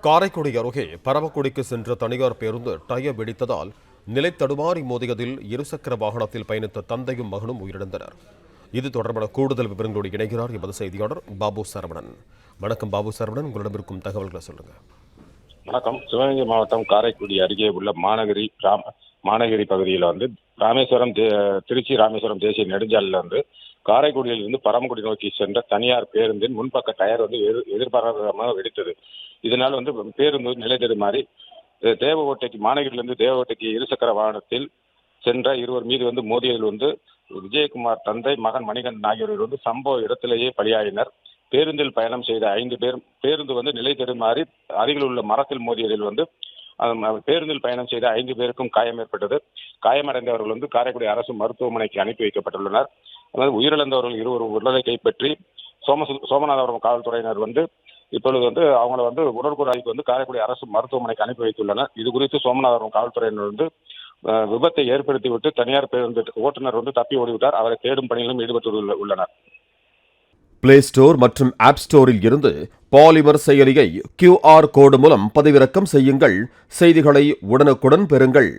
காரைக்குடி அருகே பரமக்குடிக்கு சென்ற தனியார் பேருந்து டயர் வெடித்ததால் நிலை தடுமாறி மோதியதில் இருசக்கர வாகனத்தில் பயணித்த தந்தையும் மகனும் உயிரிழந்தனர். இது தொடர்பான கூடுதல் விவரங்களோடு இணைகிறார் எமது செய்தியாளர் பாபு சரவணன். வணக்கம் பாபு சரவணன், உங்களிடம் இருக்கும் தகவல்களை சொல்லுங்க. வணக்கம். சிவகங்கை மாவட்டம் காரைக்குடி அருகே உள்ள மாநகரி பகுதியில் ராமேஸ்வரம் திருச்சி ராமேஸ்வரம் தேசிய நெடுஞ்சாலையில் காரைக்குடியிலிருந்து பரமக்குடி நோக்கி சென்ற தனியார் பேருந்தின் முன்பக்க டயர் எதிர்பாராதமாக வெடித்தது. இதனால் பேருந்து நிலை தடுமாறி மாநகரிலிருந்து தேவகோட்டைக்கு இருசக்கர வாகனத்தில் சென்ற இருவர் மீது மோதியதில் விஜயகுமார் தந்தை மகன் மணிகண்டன் ஆகியோர் சம்பவ இடத்திலேயே பலியாயினர். பேருந்தில் பயணம் செய்த 5 பேர் பேருந்து நிலை தடுமாறி அருகில் உள்ள மரத்தில் மோதியதில் பேருந்தில் பயணம் செய்த 5 பேருக்கும் காயம் ஏற்பட்டது. காயமடைந்தவர்கள் காரைக்குடி அரசு மருத்துவமனைக்கு அனுப்பி வைக்கப்பட்டுள்ளனர். உயிரிழந்தவர்கள் இருவர் உடலை கைப்பற்றி சோமநாதபுரம் காவல்துறையினர் இப்பொழுது அவங்களை உடற்கூறு ஆய்வுக்கு காரைக்குடி அரசு மருத்துவமனைக்கு அனுப்பி வைத்துள்ளனர். இது குறித்து சோமநாதபுரம் காவல்துறையினர் விபத்தை ஏற்படுத்திவிட்டு தனியார் பேருந்து ஓட்டுநர் தப்பி ஓடிவிட்டார். அவரை தேடும் பணியிலும் ஈடுபட்டு உள்ளனர். பிளே ஸ்டோர் மற்றும் ஆப் ஸ்டோரில் இருந்து பாலிமர் செயலியை QR கோடு மூலம் பதிவிறக்கம் செய்யுங்கள். செய்திகளை உடனுக்குடன் பெறுங்கள்.